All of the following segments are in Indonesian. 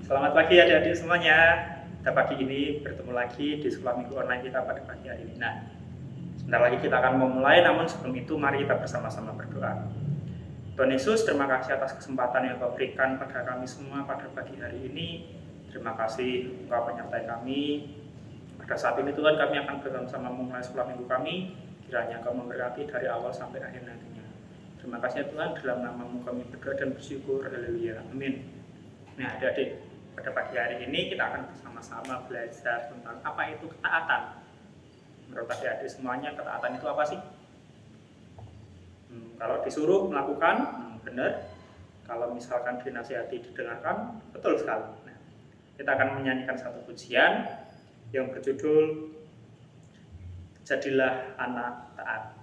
Selamat pagi adik-adik semuanya. Kita pagi ini bertemu lagi di sekolah minggu online kita pada pagi hari ini. Nah, sebentar lagi kita akan memulai, namun sebelum itu mari kita bersama-sama berdoa. Tuhan Yesus, terima kasih atas kesempatan yang Kau berikan pada kami semua pada pagi hari ini. Terima kasih Engkau menyertai kami. Pada saat ini Tuhan, kami akan bersama-sama memulai sekolah minggu kami. Kiranya Kau memberkati dari awal sampai akhir nantinya. Terima kasih ya Tuhan, dalam nama-Mu kami berdoa dan bersyukur. Haleluya. Amin. Nah, adik-adik, pada pagi hari ini kita akan bersama-sama belajar tentang apa itu ketaatan. Menurut adik-adik semuanya, ketaatan itu apa sih? Kalau disuruh melakukan, benar. Kalau misalkan dinasihati, didengarkan, betul sekali. Nah, kita akan menyanyikan satu pujian yang berjudul Jadilah Anak Taat.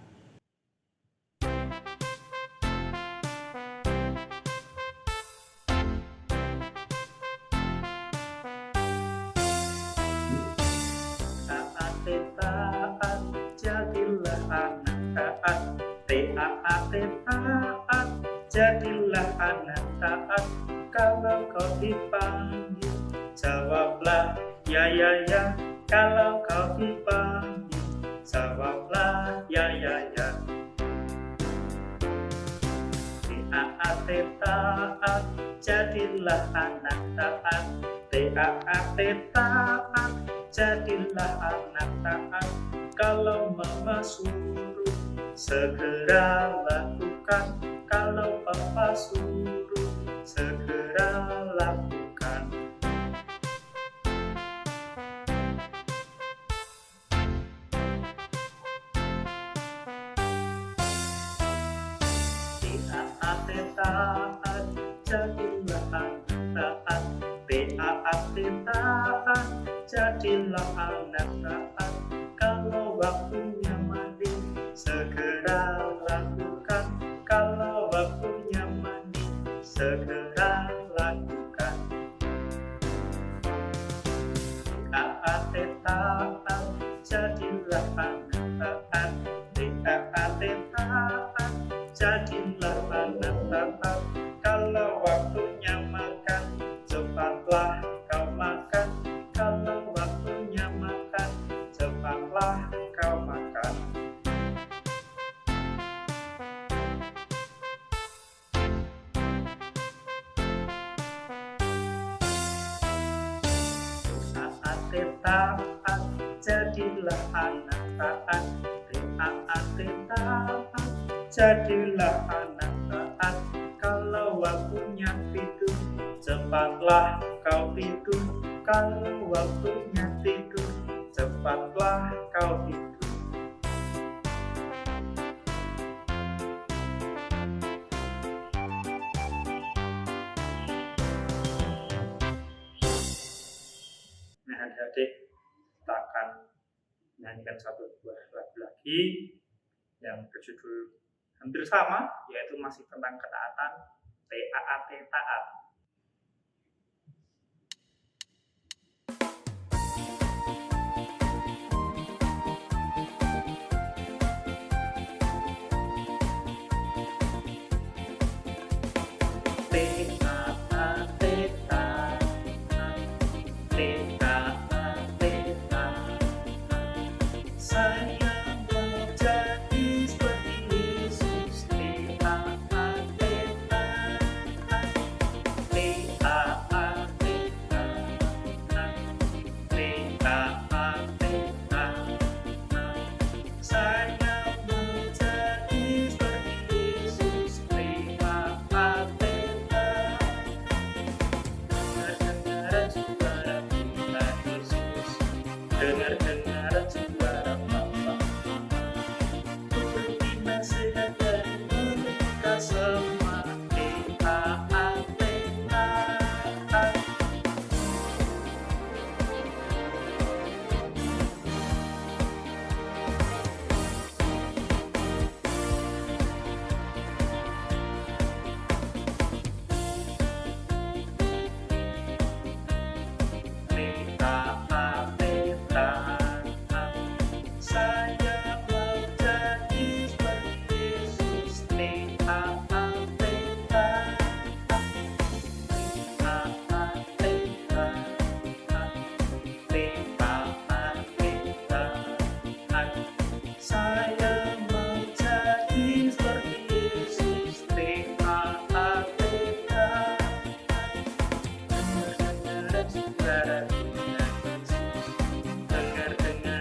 Taat, jadilah anak taat. Taat, jadilah anak taat. Kalau kau dipanggil, jawablah ya ya ya. Kalau kau dipanggil, jawablah ya ya ya. Taat, jadilah anak taat. Taat, jadilah anak taat. Kalau mama suruh, segera lakukan. Kalau papa suruh, segera lakukan. Taat, jadilah anak taat. Taat, jadilah anak taat. Kalau waktunya mandi, segera lakukan. Kalau waktunya mandi, segera lakukan. Taat, jadilah anak taat. Taat, jadilah anak taat. Kalau waktunya makan, cepatlah kau makan. Kalau waktunya makan, cepatlah kau makan. Taat, jadilah anak taat. Taat, jadilah anak taat. Kalau waktunya tidur, cepatlah kau tidur. Kalau waktunya tidur, cepatlah kau tidur. Nah, adik-adik, kita akan menyanyikan satu buah lagu lagi yang berjudul hampir sama, yaitu masih tentang ketaatan. Taat, taat.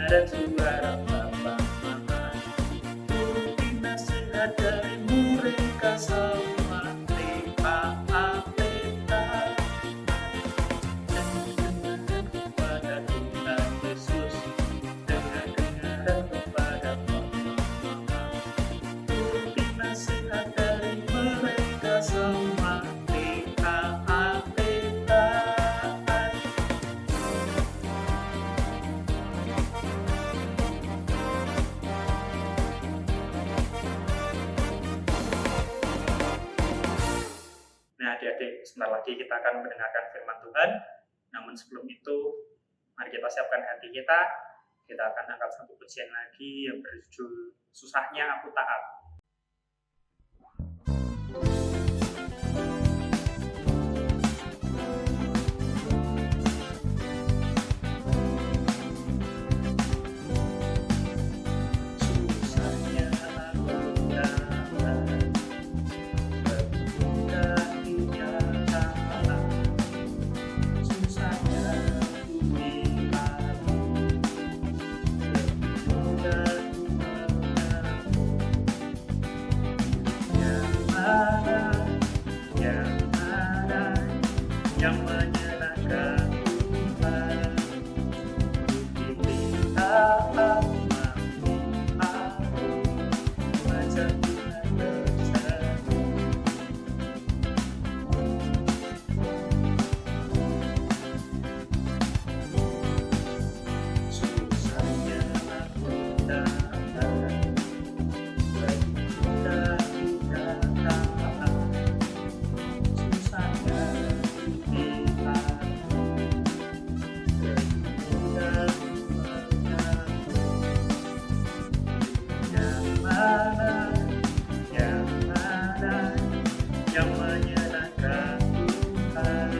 dan suara Bapa Mama. Turuti nasihat dari mereka semua. Dengar kepada Tuhan Yesus, dengar kepada Bapa Mama. Turuti nasihat dari mereka semua. Nah, adik-adik, sebentar lagi kita akan mendengarkan firman Tuhan. Namun sebelum itu, mari kita siapkan hati kita. Kita akan angkat satu pujian lagi yang berjudul Susahnya Aku Taat. Yang menyenangkan Tuhan, pilih taat mati aku, baca Tuhan bersatu. Susahnya aku taat, bermudah tidak taat. Susahnya yang menyenangkan Tuhan,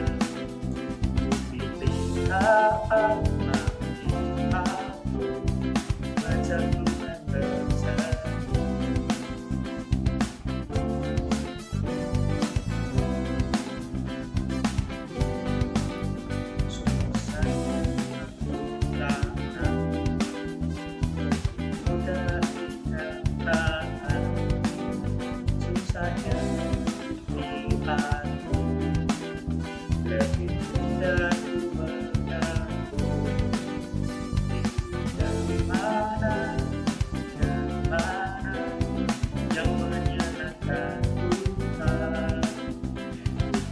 pilih taat mati aku, baca Tuhan bersatu. Susahnya aku taat, mudah tidak taat. Susahnya aku lebih mudah ku mengaku. Yang mana yang menyenangkan Tuhan,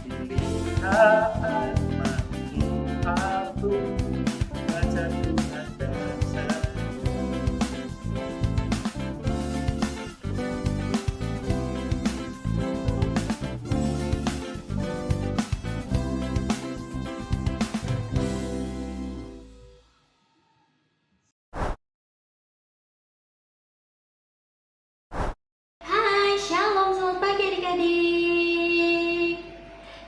pilih taat mati aku, baca Tuhan bersatu. Shalom, selamat pagi adik-adik.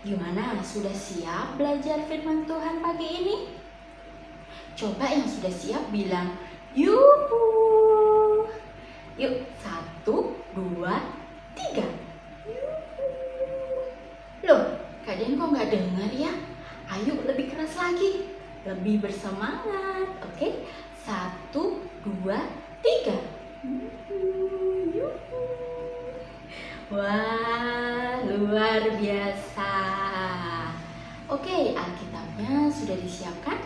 Gimana, sudah siap belajar firman Tuhan pagi ini? Coba yang sudah siap bilang yuhu. Yuk, 1, 2, 3. Yuhu. Loh, kalian kok nggak dengar ya? Ayo lebih keras lagi, lebih bersemangat. Oke, 1, 2, 3. Yuhu. Wah, luar biasa. Oke, Alkitabnya sudah disiapkan?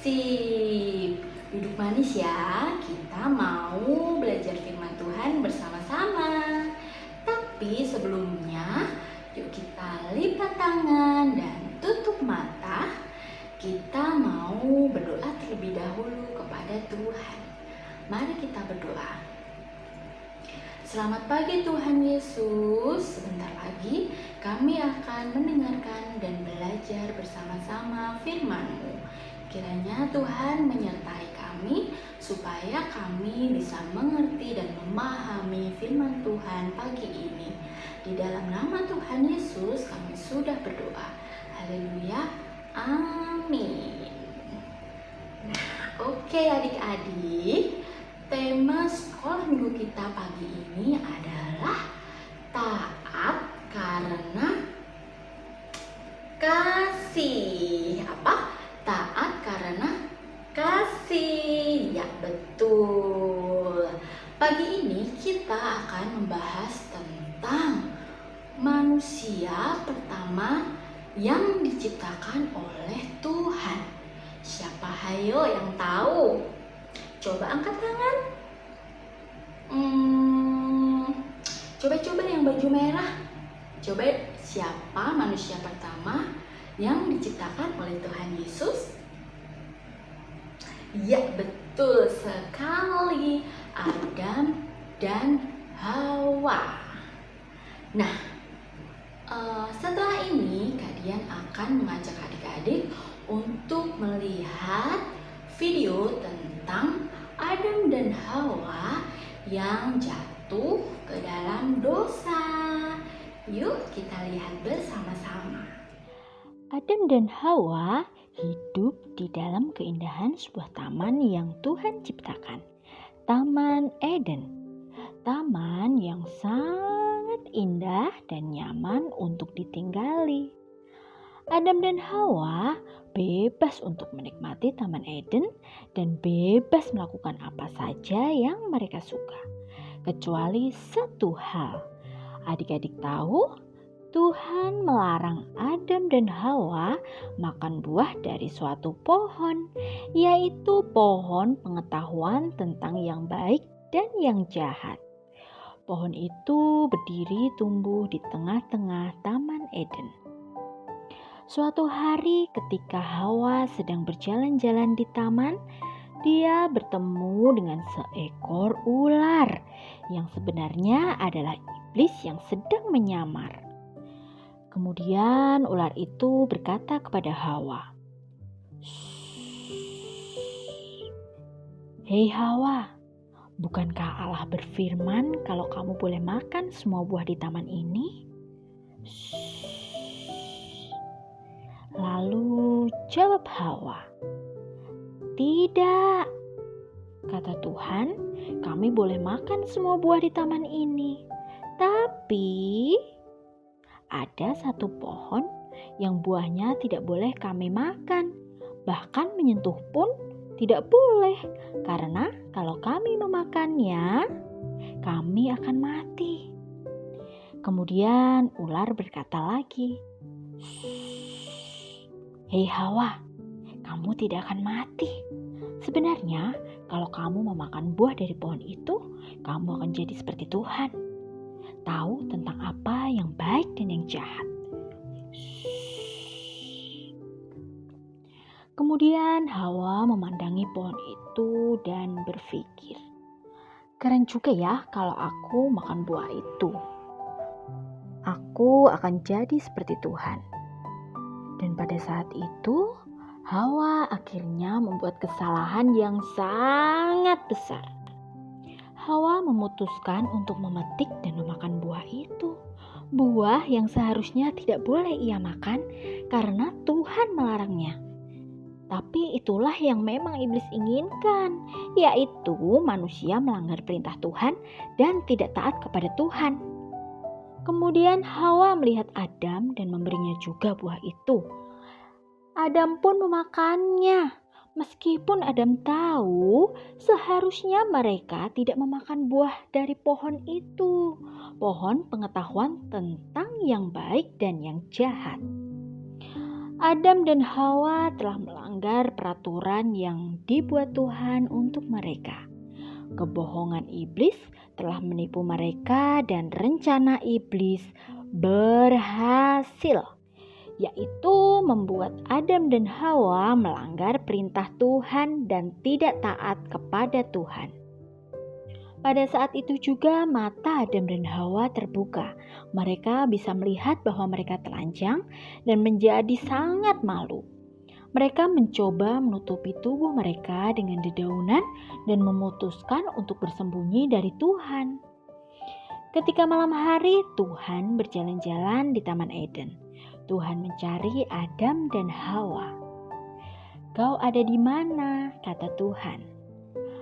Sip. Duduk manis ya. Kita mau belajar firman Tuhan bersama-sama. Tapi sebelumnya, yuk kita lipat tangan dan tutup mata. Kita mau berdoa terlebih dahulu kepada Tuhan. Mari kita berdoa. Selamat pagi Tuhan Yesus. Sebentar lagi kami akan mendengarkan dan belajar bersama-sama firman-Mu. Kiranya Tuhan menyertai kami supaya kami bisa mengerti dan memahami firman Tuhan pagi ini. Di dalam nama Tuhan Yesus kami sudah berdoa. Haleluya. Amin. Nah, oke adik-adik. Tema sekolah minggu kita pagi ini adalah taat karena kasih. Apa? Taat karena kasih. pagi ini kita akan membahas tentang manusia pertama yang diciptakan oleh Tuhan. Siapa hayo yang tahu? Coba angkat tangan. Coba yang baju merah. Coba siapa manusia pertama yang diciptakan oleh Tuhan Yesus? Ya, betul sekali, Adam dan Hawa. Nah, setelah ini kalian akan mengajak adik-adik untuk melihat video tentang Adam dan Hawa yang jatuh ke dalam dosa. Yuk kita lihat bersama-sama. Adam dan Hawa hidup di dalam keindahan sebuah taman yang Tuhan ciptakan. Taman Eden. Taman yang sangat indah dan nyaman untuk ditinggali. Adam dan Hawa bebas untuk menikmati Taman Eden dan bebas melakukan apa saja yang mereka suka. Kecuali satu hal. Adik-adik tahu? Tuhan melarang Adam dan Hawa makan buah dari suatu pohon, yaitu pohon pengetahuan tentang yang baik dan yang jahat. Pohon itu berdiri tumbuh di tengah-tengah Taman Eden. Suatu hari ketika Hawa sedang berjalan-jalan di taman, dia bertemu dengan seekor ular yang sebenarnya adalah iblis yang sedang menyamar. Kemudian ular itu berkata kepada Hawa, "Hei Hawa, bukankah Allah berfirman kalau kamu boleh makan semua buah di taman ini?" Lalu jawab Hawa, "Tidak," kata Tuhan, "kami boleh makan semua buah di taman ini. Tapi ada satu pohon yang buahnya tidak boleh kami makan, bahkan menyentuh pun tidak boleh, karena kalau kami memakannya, kami akan mati." Kemudian ular berkata lagi, "Hei Hawa, kamu tidak akan mati. Sebenarnya kalau kamu memakan buah dari pohon itu, kamu akan jadi seperti Tuhan. Tahu tentang apa yang baik dan yang jahat." Kemudian Hawa memandangi pohon itu dan berpikir, "Keren juga ya kalau aku makan buah itu. Aku akan jadi seperti Tuhan." Dan pada saat itu, Hawa akhirnya membuat kesalahan yang sangat besar. Hawa memutuskan untuk memetik dan memakan buah itu. Buah yang seharusnya tidak boleh ia makan karena Tuhan melarangnya. Tapi itulah yang memang iblis inginkan, yaitu manusia melanggar perintah Tuhan dan tidak taat kepada Tuhan. Kemudian Hawa melihat Adam dan memberinya juga buah itu. Adam pun memakannya. Meskipun Adam tahu seharusnya mereka tidak memakan buah dari pohon itu, pohon pengetahuan tentang yang baik dan yang jahat. Adam dan Hawa telah melanggar peraturan yang dibuat Tuhan untuk mereka. Kebohongan iblis telah menipu mereka dan rencana iblis berhasil, yaitu membuat Adam dan Hawa melanggar perintah Tuhan dan tidak taat kepada Tuhan. Pada saat itu juga mata Adam dan Hawa terbuka. Mereka bisa melihat bahwa mereka telanjang dan menjadi sangat malu. Mereka mencoba menutupi tubuh mereka dengan dedaunan dan memutuskan untuk bersembunyi dari Tuhan. Ketika malam hari, Tuhan berjalan-jalan di Taman Eden. Tuhan mencari Adam dan Hawa. "Kau ada di mana?" kata Tuhan.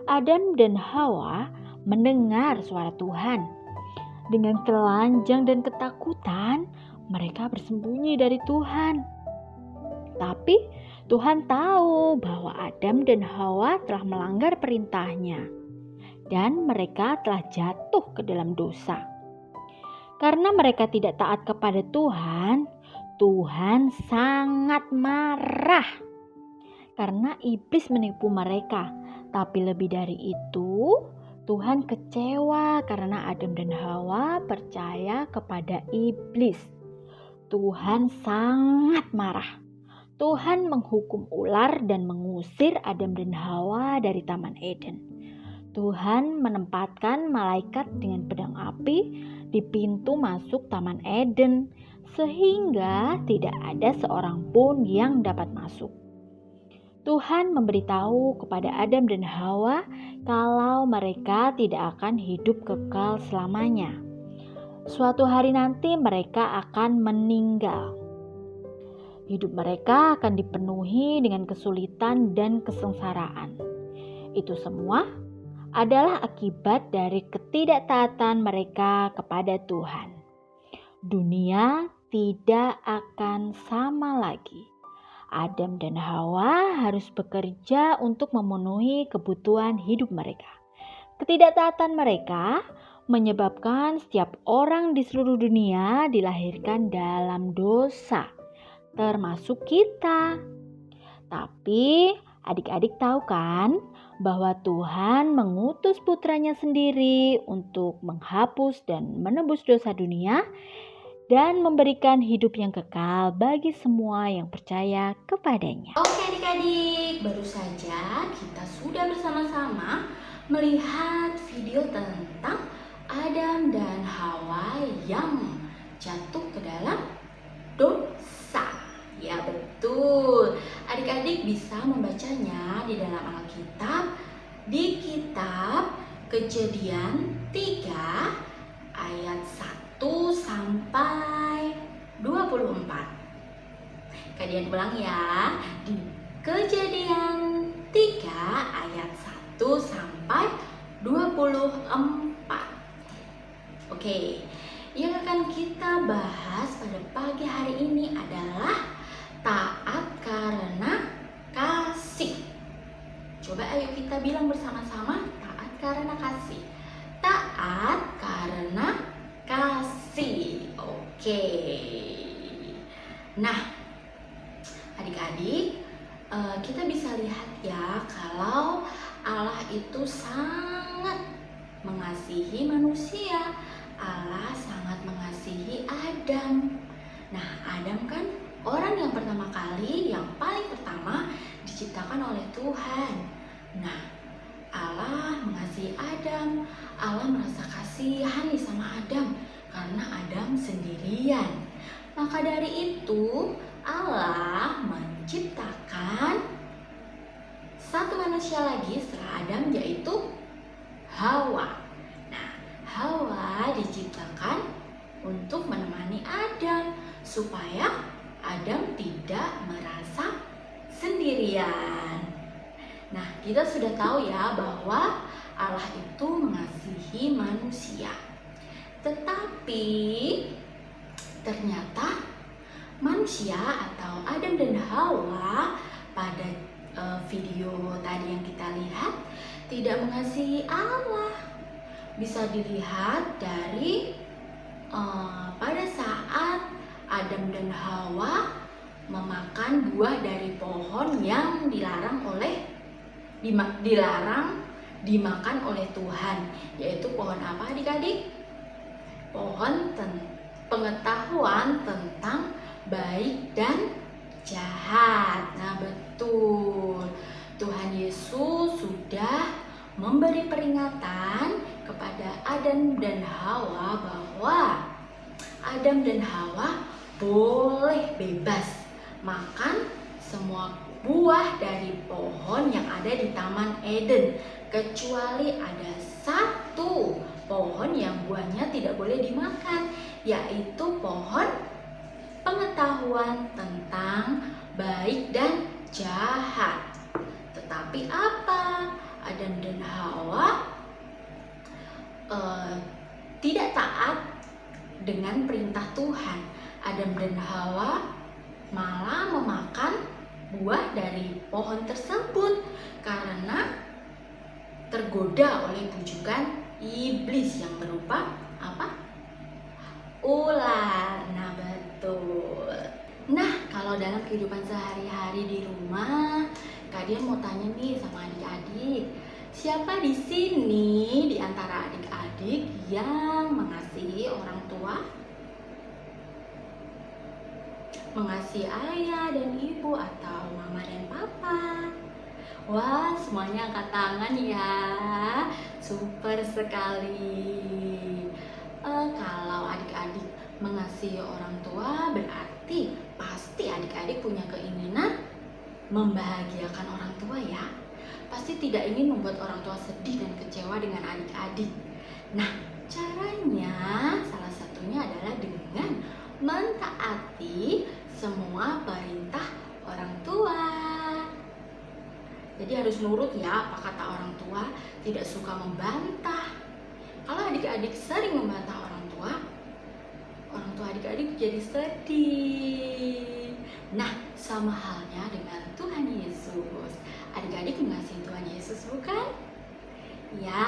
Adam dan Hawa mendengar suara Tuhan. Dengan telanjang dan ketakutan, mereka bersembunyi dari Tuhan. Tapi Tuhan tahu bahwa Adam dan Hawa telah melanggar perintahnya. dan mereka telah jatuh ke dalam dosa. Karena mereka tidak taat kepada Tuhan, Tuhan sangat marah karena iblis menipu mereka. Tapi lebih dari itu, Tuhan kecewa karena Adam dan Hawa percaya kepada iblis. Tuhan sangat marah. Tuhan menghukum ular dan mengusir Adam dan Hawa dari Taman Eden. Tuhan menempatkan malaikat dengan pedang api di pintu masuk Taman Eden, sehingga tidak ada seorang pun yang dapat masuk. Tuhan memberitahu kepada Adam dan Hawa kalau mereka tidak akan hidup kekal selamanya. Suatu hari nanti mereka akan meninggal. Hidup mereka akan dipenuhi dengan kesulitan dan kesengsaraan. Itu semua adalah akibat dari ketidaktaatan mereka kepada Tuhan. Dunia tidak akan sama lagi. Adam dan Hawa harus bekerja untuk memenuhi kebutuhan hidup mereka. Ketidaktaatan mereka menyebabkan setiap orang di seluruh dunia dilahirkan dalam dosa, termasuk kita. Tapi adik-adik tahu kan bahwa Tuhan mengutus putranya sendiri untuk menghapus dan menebus dosa dunia dan memberikan hidup yang kekal bagi semua yang percaya kepadanya. Oke adik-adik, baru saja kita sudah bersama-sama melihat video tentang Adam dan Hawa yang jatuh ke dalam dosa. Ya betul, adik-adik bisa membacanya di dalam Alkitab, di kitab Kejadian 3 ayat 1 sampai 24. Kalian ulang ya, di Kejadian 3 ayat 1 sampai 24. Oke, yang akan kita bahas pada pagi hari ini adalah taat karena kasih. Coba ayo kita bilang bersama-sama, taat karena kasih. Taat karena kasih. Oke. Nah, adik-adik, kita bisa lihat ya kalau Allah itu sangat mengasihi manusia. Allah sangat mengasihi Adam. Nah, Adam kan orang yang pertama kali, yang paling pertama diciptakan oleh Tuhan. Nah, Allah mengasihi Adam. Allah merasa kasihan sama Adam karena Adam sendirian. Maka dari itu Allah menciptakan satu manusia lagi setelah Adam, yaitu Hawa. Nah, Hawa diciptakan untuk menemani Adam supaya Adam tidak merasa sendirian. Nah, kita sudah tahu ya bahwa Allah itu mengasihi manusia. Tetapi ternyata manusia atau Adam dan Hawa pada video tadi yang kita lihat tidak mengasihi Allah. Bisa dilihat dari pada saat Adam dan Hawa memakan buah dari pohon yang dimakan oleh Tuhan, yaitu pohon apa adik-adik? Pohon pengetahuan tentang baik dan jahat. Nah betul, Tuhan Yesus sudah memberi peringatan kepada Adam dan Hawa bahwa Adam dan Hawa boleh bebas makan semua buah dari pohon yang ada di Taman Eden, kecuali ada satu pohon yang buahnya tidak boleh dimakan, yaitu pohon pengetahuan tentang baik dan jahat. Tetapi apa? Adam dan Hawa tidak taat dengan perintah Tuhan. Adam dan Hawa malah memakan buah dari pohon tersebut karena tergoda oleh bujukan iblis yang berupa apa? Ular. Nah, betul. Nah, kalau dalam kehidupan sehari-hari di rumah, Kak Dian mau tanya nih sama adik-adik, siapa di sini di antara adik-adik yang mengasihi orang tua? Mengasihi ayah dan ibu atau mama dan papa? Wah, semuanya angkat tangan ya. Super sekali. Kalau adik-adik mengasihi orang tua, berarti pasti adik-adik punya keinginan membahagiakan orang tua ya. Pasti tidak ingin membuat orang tua sedih dan kecewa dengan adik-adik. Nah, caranya salah satunya adalah dengan mentaati semua perintah orang tua. Jadi harus nurut ya apa kata orang tua, tidak suka membantah. Kalau adik-adik sering membantah orang tua adik-adik jadi sedih. Nah, sama halnya dengan Tuhan Yesus. Adik-adik mengasihi Tuhan Yesus bukan? Ya,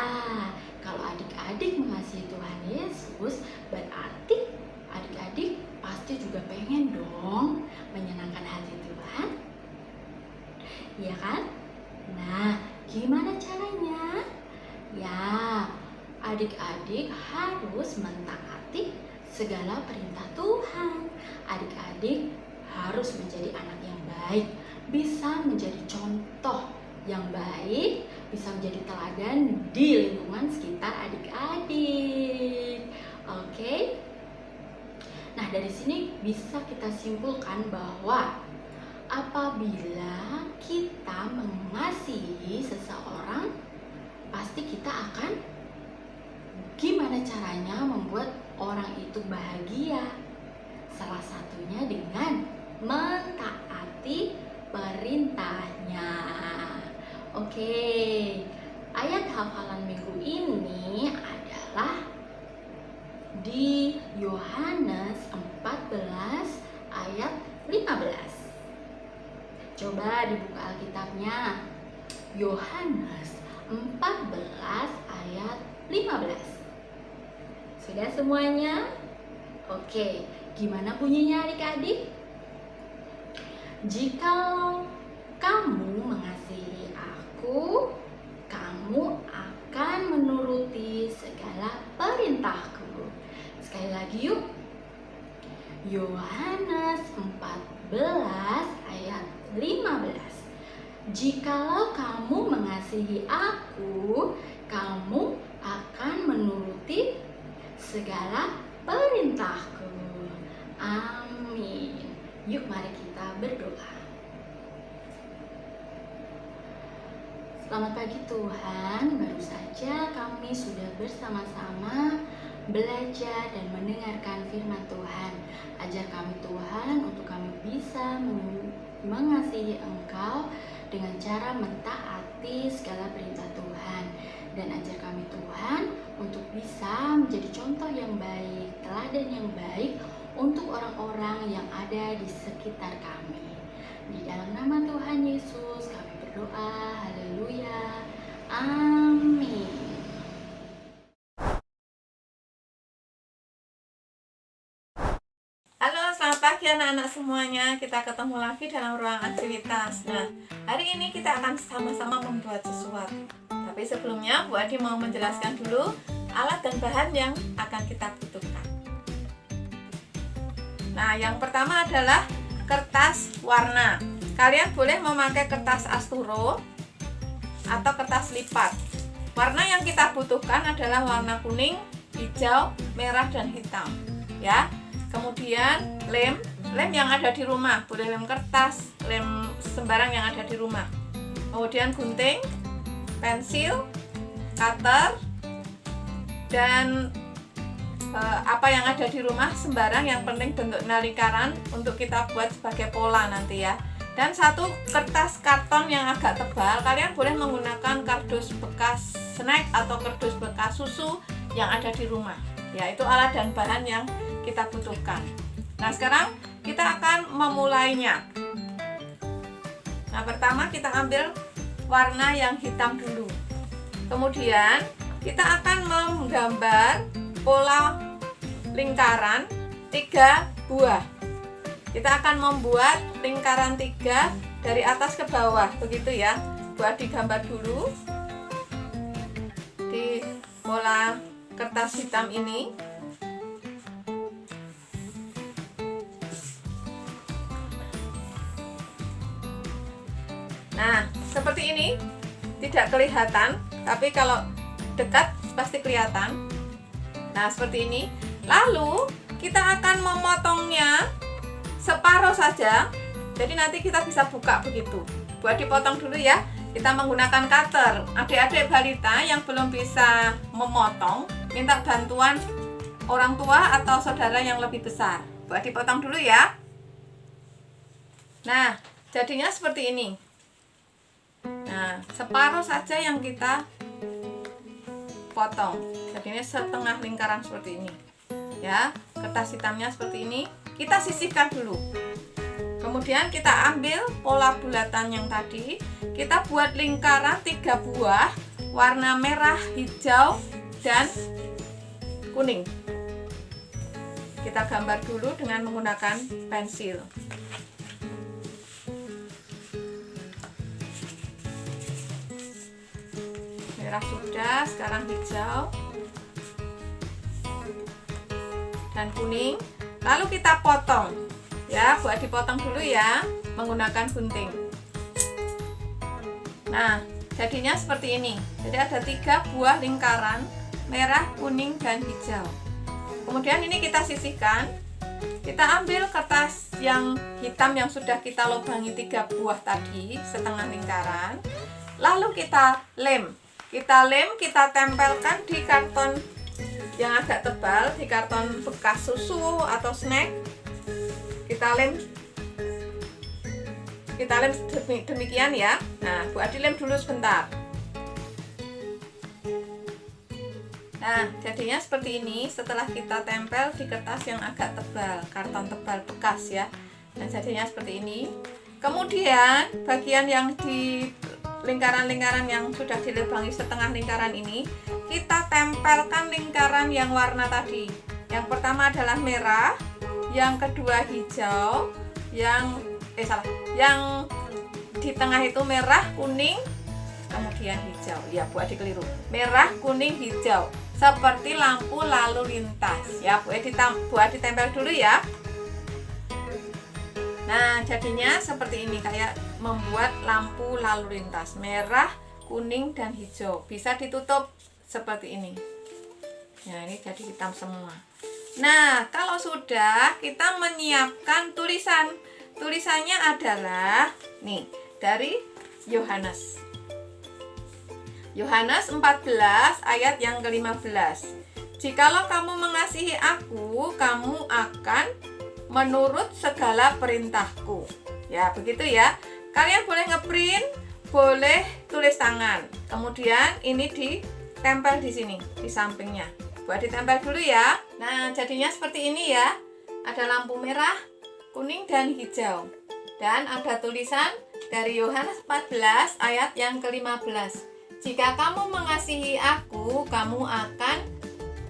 kalau adik-adik mengasihi Tuhan Yesus, berarti adik-adik pasti juga pengen dong menyenangkan hati Tuhan. Iya kan? Nah, gimana caranya? Ya, adik-adik harus mentaati segala perintah Tuhan. Adik-adik harus menjadi anak yang baik, bisa menjadi contoh yang baik, bisa menjadi teladan di lingkungan sekitar adik-adik. Oke? Nah, dari sini bisa kita simpulkan bahwa apabila kita mengasihi seseorang, pasti kita akan gimana caranya membuat orang itu bahagia? Salah satunya dengan mentaati perintahnya. Oke, ayat hafalan minggu ini adalah di Yohanes 14 ayat 15. Coba dibuka Alkitabnya. Yohanes 14 ayat 15. Sudah semuanya? Oke, gimana bunyinya adik-adik? Jikalau kamu mengasihi aku, kamu akan menuruti segala perintahku. Sekali lagi yuk. Yohanes 14 ayat 15. Jikalau kamu mengasihi aku, kamu akan menuruti segala perintahku. Amin. Yuk mari kita berdoa. Selamat pagi Tuhan, baru saja kami sudah bersama-sama belajar dan mendengarkan firman Tuhan. Ajar kami Tuhan untuk kami bisa mengasihi Engkau dengan cara mentaati segala perintah Tuhan. Dan ajar kami Tuhan untuk bisa menjadi contoh yang baik, teladan yang baik untuk orang-orang yang ada di sekitar kami. Di dalam nama Tuhan Yesus kami berdoa, haleluya, amin. Halo, selamat pagi anak-anak semuanya. Kita ketemu lagi dalam ruang aktivitas. Nah, hari ini kita akan sama-sama membuat sesuatu. Tapi sebelumnya, Bu Adi mau menjelaskan dulu alat dan bahan yang akan kita butuhkan. Nah, yang pertama adalah kertas warna. Kalian boleh memakai kertas asturo atau kertas lipat. Warna yang kita butuhkan adalah warna kuning, hijau, merah, dan hitam. Ya. Kemudian lem yang ada di rumah, boleh lem kertas, lem sembarang yang ada di rumah. Kemudian gunting, pensil, cutter, dan apa yang ada di rumah sembarang, yang penting bentuknya lingkaran untuk kita buat sebagai pola nanti ya. Dan satu kertas karton yang agak tebal. Kalian boleh menggunakan kardus bekas snack atau kardus bekas susu yang ada di rumah. Ya, itu alat dan bahan yang kita butuhkan. Nah, sekarang kita akan memulainya. Nah, pertama kita ambil warna yang hitam dulu. Kemudian kita akan menggambar pola lingkaran 3 buah. Kita akan membuat lingkaran 3 dari atas ke bawah, begitu ya. Buat digambar dulu di pola kertas hitam ini. Nah, seperti ini. Tidak kelihatan, tapi kalau dekat pasti kelihatan. Nah, seperti ini. Lalu kita akan memotongnya separuh saja. Jadi nanti kita bisa buka begitu. Buat dipotong dulu ya. Kita menggunakan cutter. Adik-adik balita yang belum bisa memotong, minta bantuan orang tua atau saudara yang lebih besar. Buat dipotong dulu ya. Nah, jadinya seperti ini. Nah, separuh saja yang kita potong. Jadinya setengah lingkaran seperti ini. Ya, kertas hitamnya seperti ini. Kita sisihkan dulu. Kemudian kita ambil pola bulatan yang tadi. Kita buat lingkaran 3 buah warna merah, hijau, dan kuning. Kita gambar dulu dengan menggunakan pensil. Merah sudah, sekarang hijau dan kuning. Lalu kita potong ya, buat dipotong dulu ya menggunakan gunting. Nah, jadinya seperti ini. Jadi ada 3 buah lingkaran merah, kuning, dan hijau. Kemudian ini kita sisihkan. Kita ambil kertas yang hitam yang sudah kita lubangi 3 buah tadi, setengah lingkaran. Lalu kita lem. Kita tempelkan di karton yang agak tebal, di karton bekas susu atau snack. Kita lem demikian ya. Nah, buat dilem dulu sebentar. Nah, jadinya seperti ini setelah kita tempel di kertas yang agak tebal, karton tebal bekas ya. Nah, jadinya seperti ini. Kemudian bagian yang di lingkaran-lingkaran yang sudah dilubangi setengah lingkaran ini, kita tempelkan lingkaran yang warna tadi. Yang pertama adalah merah, yang kedua hijau, yang di tengah itu merah, kuning, kemudian hijau. Ya, buat dikeliru. Merah, kuning, hijau. Seperti lampu lalu lintas. Ya, buat ditempel dulu ya. Nah, jadinya seperti ini, kayak membuat lampu lalu lintas. Merah, kuning, dan hijau. Bisa ditutup seperti ini. Nah, ini jadi hitam semua. Nah, kalau sudah, kita menyiapkan tulisan. Tulisannya adalah nih, dari Yohanes. Yohanes 14 ayat yang ke-15. Jikalau kamu mengasihi aku, kamu akan menurut segala perintahku. Ya, begitu ya. Kalian boleh ngeprint, boleh tulis tangan. Kemudian ini ditempel di sini, di sampingnya. Buat ditempel dulu ya. Nah, jadinya seperti ini ya. Ada lampu merah, kuning, dan hijau. Dan ada tulisan dari Yohanes 14 ayat yang ke-15. Jika kamu mengasihi aku, kamu akan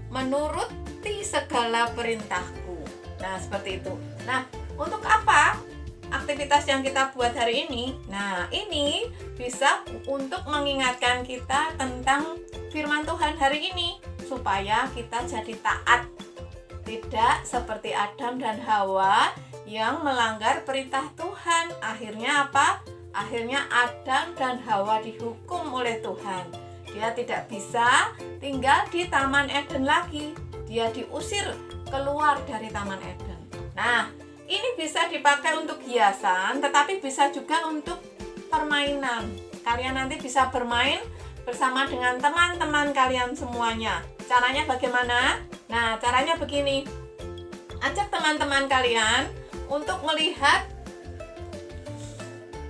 menuruti segala perintahku. Nah, seperti itu. Nah, untuk apa aktivitas yang kita buat hari ini? Nah, ini bisa untuk mengingatkan kita tentang firman Tuhan hari ini, supaya kita jadi taat. Tidak seperti Adam dan Hawa yang melanggar perintah Tuhan. Akhirnya apa? Akhirnya Adam dan Hawa dihukum oleh Tuhan. Dia tidak bisa tinggal di Taman Eden lagi. Dia diusir keluar dari Taman Eden. Nah, ini bisa dipakai untuk hiasan, tetapi bisa juga untuk permainan. Kalian nanti bisa bermain bersama dengan teman-teman kalian semuanya. Caranya bagaimana? Nah, caranya begini. Ajak teman-teman kalian untuk melihat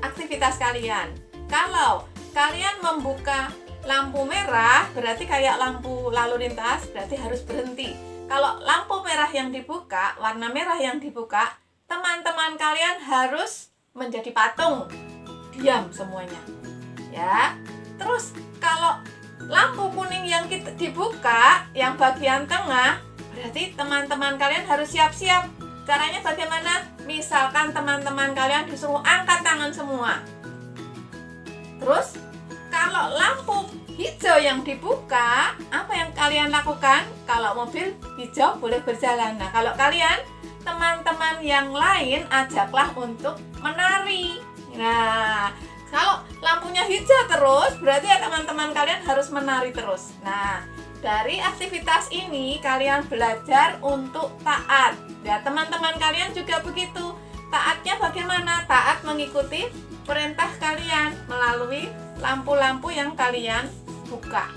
aktivitas kalian. Kalau kalian membuka lampu merah, berarti kayak lampu lalu lintas, berarti harus berhenti. Kalau lampu merah yang dibuka, warna merah yang dibuka, teman-teman kalian harus menjadi patung. Diam semuanya. Ya. Terus kalau lampu kuning yang kita dibuka, yang bagian tengah, berarti teman-teman kalian harus siap-siap. Caranya bagaimana? Misalkan teman-teman kalian disuruh angkat tangan semua. Terus, kalau lampu hijau yang dibuka, apa yang kalian lakukan? Kalau mobil hijau boleh berjalan. Nah, kalau kalian, teman-teman yang lain ajaklah untuk menari. Nah, kalau lampunya hijau terus, berarti ya teman-teman kalian harus menari terus. Nah, dari aktivitas ini kalian belajar untuk taat. Ya, teman-teman kalian juga begitu. Taatnya bagaimana? Taat mengikuti perintah kalian melalui lampu-lampu yang kalian buka.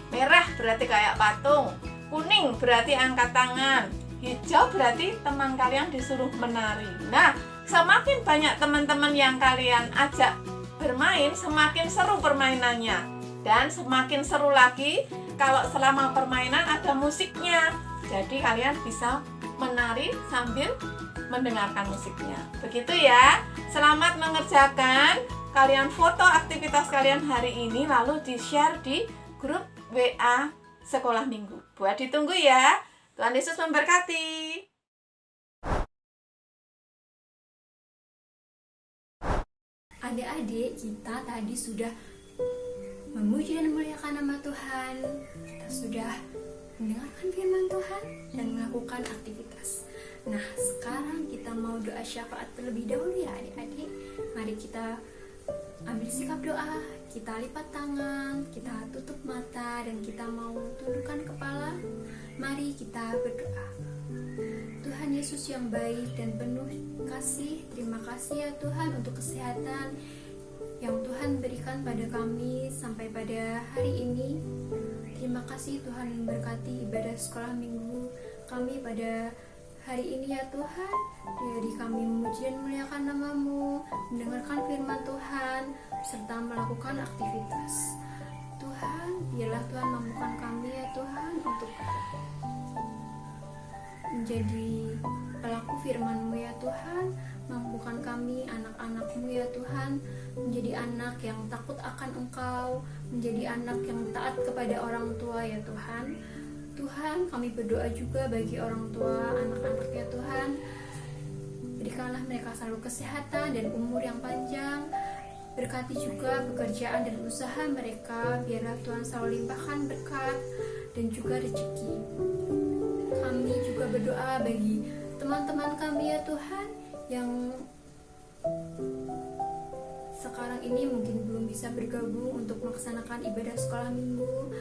Merah berarti kayak patung, kuning berarti angkat tangan, hijau berarti teman kalian disuruh menari. Nah, semakin banyak teman-teman yang kalian ajak bermain, semakin seru permainannya. Dan semakin seru lagi kalau selama permainan ada musiknya. Jadi kalian bisa menari sambil mendengarkan musiknya. Begitu ya. Selamat mengerjakan. Kalian foto aktivitas kalian hari ini lalu di-share di grup WA Sekolah Minggu. Buat ditunggu ya. Tuhan Yesus memberkati. Adik-adik, kita tadi sudah memuji dan memuliakan nama Tuhan. Kita sudah mendengarkan firman Tuhan dan melakukan aktivitas. Nah, sekarang kita mau doa syafaat terlebih dahulu ya adik-adik. Mari kita ambil sikap doa, kita lipat tangan, kita tutup mata, dan kita mau tundukkan kepala. Mari kita berdoa. Tuhan Yesus yang baik dan penuh kasih, terima kasih ya Tuhan untuk kesehatan yang Tuhan berikan pada kami sampai pada hari ini. Terima kasih Tuhan memberkati ibadah sekolah minggu kami pada hari ini ya Tuhan. Jadi kami memuji dan memuliakan nama-Mu, mendengarkan firman Tuhan, serta melakukan aktivitas. Tuhan, biarlah Tuhan mampukan kami ya Tuhan untuk menjadi pelaku firman-Mu ya Tuhan. Mampukan kami anak-anak-Mu ya Tuhan, menjadi anak yang takut akan Engkau, menjadi anak yang taat kepada orang tua ya Tuhan. Tuhan, kami berdoa juga bagi orang tua anak-anak ya Tuhan. Berikanlah mereka selalu kesehatan dan umur yang panjang. Berkati juga pekerjaan dan usaha mereka. Biarlah Tuhan selalu limpahkan berkat dan juga rezeki. Kami juga berdoa bagi teman-teman kami ya Tuhan yang sekarang ini mungkin belum bisa bergabung untuk melaksanakan ibadah sekolah minggu,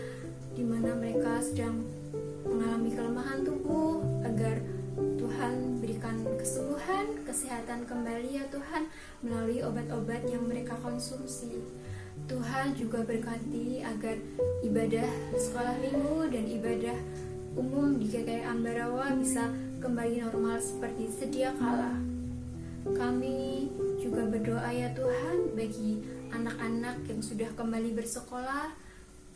di mana mereka sedang mengalami kelemahan tubuh, agar Tuhan berikan kesembuhan, kesehatan kembali ya Tuhan melalui obat-obat yang mereka konsumsi. Tuhan juga berkati agar ibadah sekolah minggu dan ibadah umum di GKI Ambarawa bisa kembali normal seperti sedia kala. Kami juga berdoa ya Tuhan bagi anak-anak yang sudah kembali bersekolah.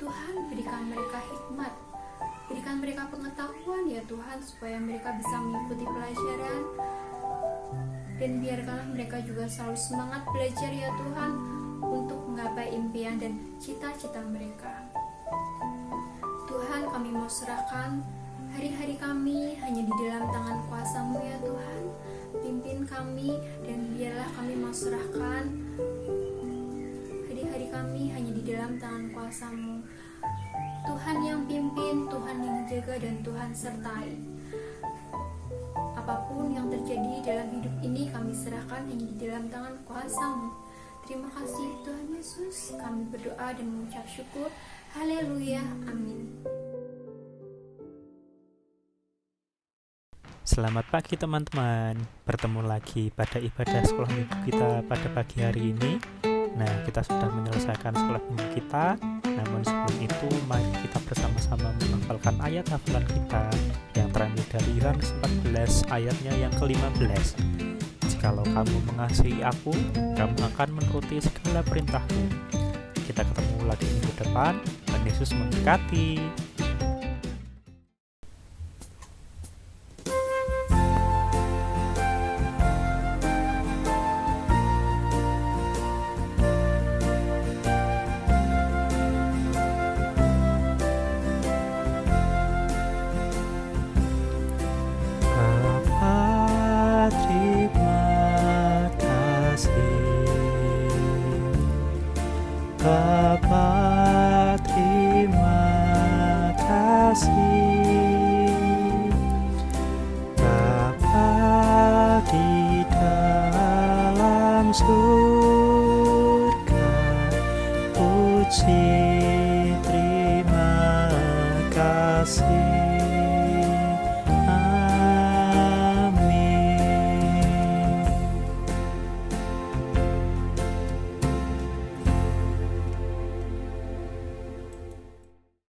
Tuhan, berikan mereka hikmat, berikan mereka pengetahuan ya Tuhan, supaya mereka bisa mengikuti pelajaran. Dan biarkanlah mereka juga selalu semangat belajar ya Tuhan, untuk menggapai impian dan cita-cita mereka. Tuhan, kami mau serahkan hari-hari kami hanya di dalam tangan kuasa-Mu ya Tuhan. Pimpin kami, dan biarlah kami mau serahkan hari-hari kami hanya di dalam tangan kuasa-Mu. Tuhan yang pimpin, Tuhan yang jaga, dan Tuhan sertai. Apapun yang terjadi dalam hidup ini kami serahkan hanya di dalam tangan kuasa-Mu. Terima kasih Tuhan Yesus. Kami berdoa dan mengucap syukur. Haleluya. Amin. Selamat pagi teman-teman. Bertemu lagi pada ibadah sekolah minggu kita pada pagi hari ini. Nah, kita sudah menyelesaikan sekolah minggu kita. Namun sebelum itu, mari kita bersama-sama menghafalkan ayat hafalan kita yang terambil dari Yohanes 14 ayatnya yang ke-15. Jikalau kamu mengasihi aku, kamu akan menuruti segala perintahku. Kita ketemu lagi minggu depan. Tuhan Yesus memberkati. surga. Puji terima kasih.